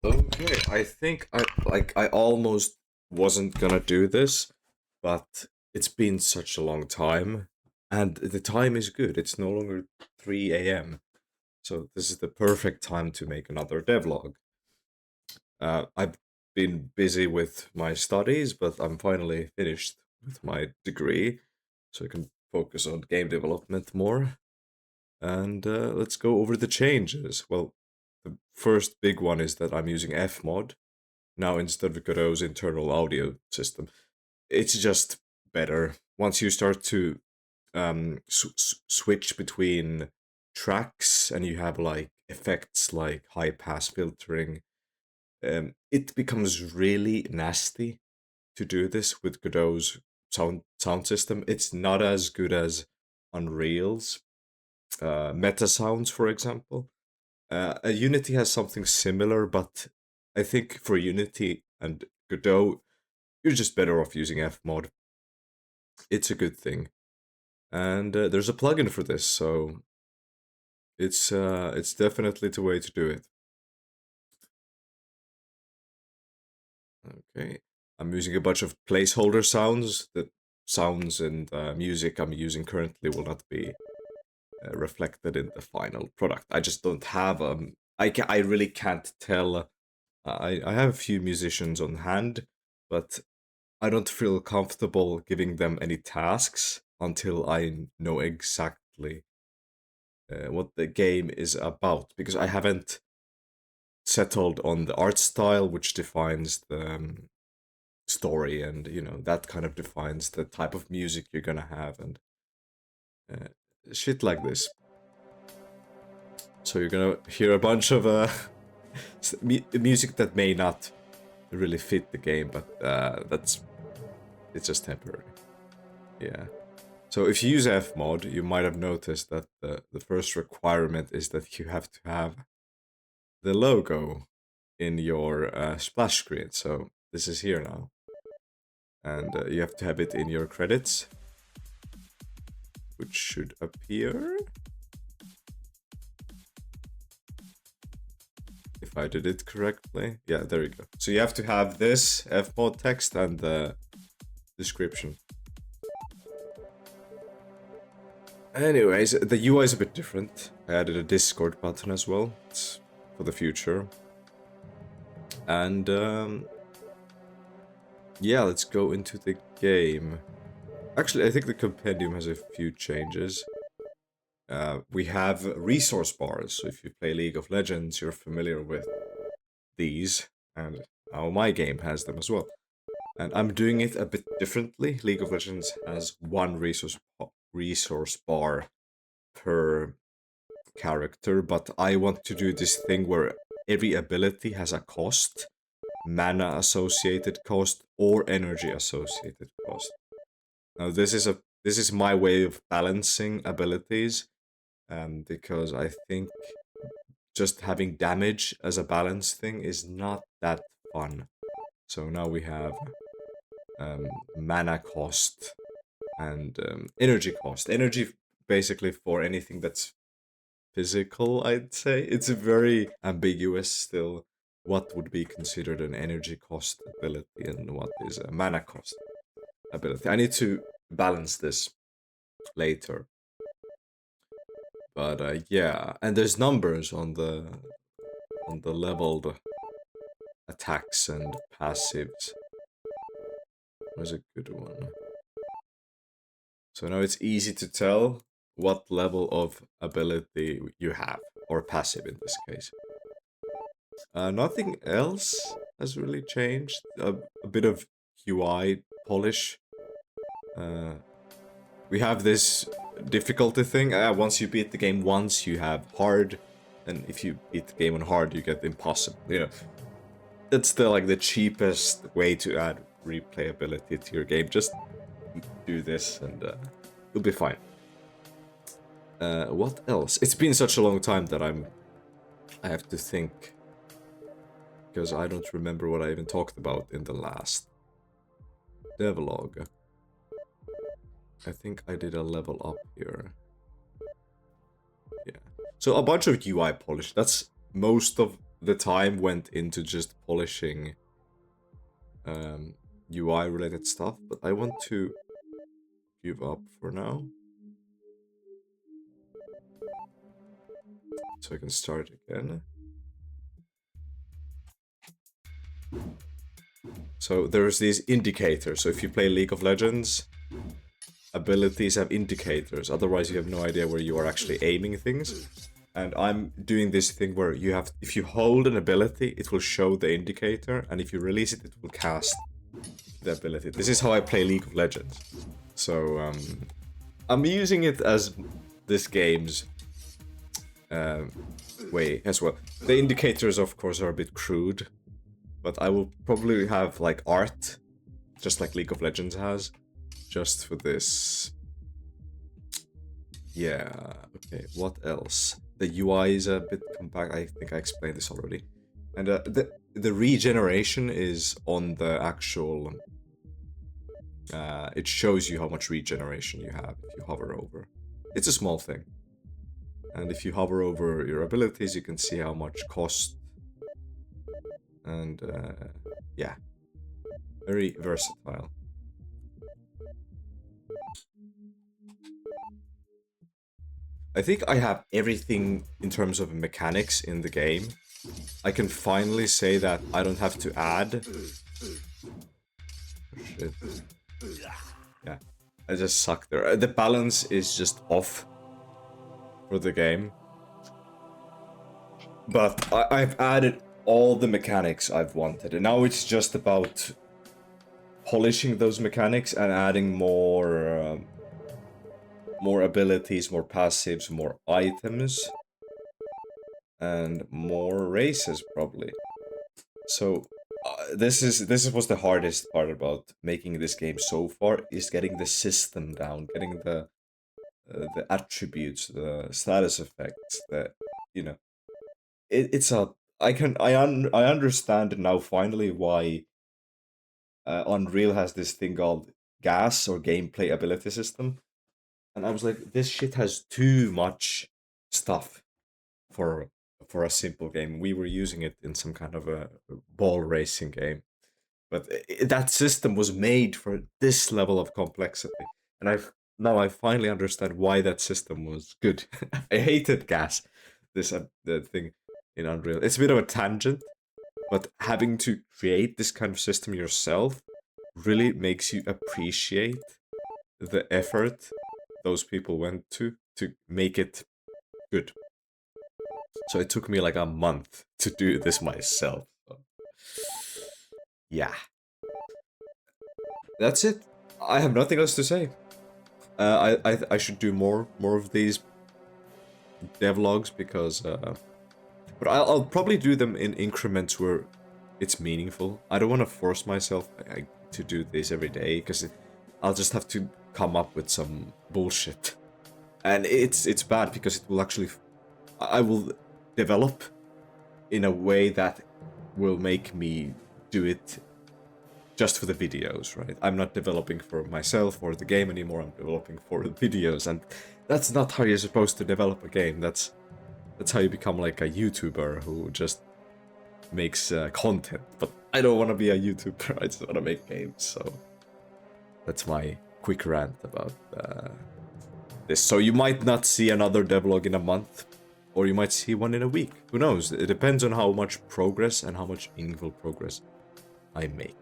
Okay, I think I almost wasn't gonna do this, but it's been such a long time, and the time is good. It's no longer 3 a.m., so this is the perfect time to make another devlog. I've been busy with my studies, but I'm finally finished with my degree, so I can focus on game development more. And let's go over the changes. Well, the first big one is that I'm using Fmod now instead of Godot's internal audio system. It's just better. Once you start to switch between tracks and you have like effects like high pass filtering, it becomes really nasty to do this with Godot's sound system. It's not as good as Unreal's meta sounds, for example. Unity has something similar, but I think for Unity and Godot, you're just better off using Fmod. It's a good thing, and there's a plugin for this, so it's definitely the way to do it. Okay, I'm using a bunch of placeholder sounds. The sounds and music I'm using currently will not be reflected in the final product. I just don't have I really can't tell. I have a few musicians on hand, but I don't feel comfortable giving them any tasks until I know exactly what the game is about, because I haven't settled on the art style, which defines the story, and that kind of defines the type of music you're gonna have, and uh, shit like this. So you're gonna hear a bunch of music that may not really fit the game, but it's just temporary. Yeah. So if you use Fmod, you might have noticed that the first requirement is that you have to have the logo in your splash screen. So this is here now. And you have to have it in your credits, which should appear. If I did it correctly. Yeah, there you go. So you have to have this Fmod text and the description. Anyways, the UI is a bit different. I added a Discord button as well. It's for the future. And yeah, let's go into the game. Actually, I think the compendium has a few changes. We have resource bars, so if you play League of Legends, you're familiar with these, and now my game has them as well. And I'm doing it a bit differently. League of Legends has one resource bar per character, but I want to do this thing where every ability has a cost, mana associated cost, or energy associated cost. Now this is my way of balancing abilities, because I think just having damage as a balance thing is not that fun. So now we have mana cost and energy cost. Energy basically for anything that's physical, I'd say. It's very ambiguous still what would be considered an energy cost ability and what is a mana cost ability. I need to balance this later. But yeah, and there's numbers on the leveled attacks and passives. Where's a good one? So now it's easy to tell what level of ability you have, or passive in this case. Nothing else has really changed. A bit of UI polish. We have this difficulty thing. Once you beat the game once, you have hard, and if you beat the game on hard, you get impossible. That's the cheapest way to add replayability to your game. Just do this, and you'll be fine. What else? It's been such a long time that I have to think, because I don't remember what I even talked about in the last devlog. I think I did a level up here. Yeah. So a bunch of UI polish. That's most of the time went into just polishing UI related stuff, but I want to give up for now. So I can start again. So there's these indicators. So if you play League of Legends, abilities have indicators. Otherwise you have no idea where you are actually aiming things. And I'm doing this thing where you have, if you hold an ability, it will show the indicator, and if you release it, it will cast the ability. This is how I play League of Legends. So I'm using it as this game's way as well. The indicators, of course, are a bit crude, but I will probably have like art, just like League of Legends has, just for this. Yeah, okay, what else? The UI is a bit compact. I think I explained this already. And the regeneration is on the actual... it shows you how much regeneration you have if you hover over. It's a small thing. And if you hover over your abilities, you can see how much cost. And yeah, very versatile. I think I have everything in terms of mechanics in the game. I can finally say that I don't have to add. Oh, shit. Yeah, I just suck there. The balance is just off for the game. But I've added all the mechanics I've wanted, and now it's just about polishing those mechanics and adding more more abilities, more passives, more items, and more races probably. So this was the hardest part about making this game so far, is getting the system down, getting the attributes, the status effects, that, you know, it's a... I understand now finally why Unreal has this thing called GAS, or Gameplay Ability System. And I was like, this shit has too much stuff for a simple game. We were using it in some kind of a ball racing game. But that system was made for this level of complexity. And now I finally understand why that system was good. I hated GAS, the thing in Unreal. It's a bit of a tangent, but having to create this kind of system yourself really makes you appreciate the effort those people went to make it good. So it took me like a month to do this myself. So, yeah. That's it. I have nothing else to say. I should do more of these devlogs, because but I'll probably do them in increments where it's meaningful. I don't want to force myself to do this every day, because I'll just have to come up with some bullshit, and it's bad, because it will actually... I will develop in a way that will make me do it just for the videos, right? I'm not developing for myself or the game anymore. I'm developing for the videos, and that's not how you're supposed to develop a game. That's how you become like a YouTuber who just makes content. But I don't want to be a YouTuber. I just want to make games. So that's my quick rant about this. So you might not see another devlog in a month, or you might see one in a week. Who knows? It depends on how much progress and how much meaningful progress I make.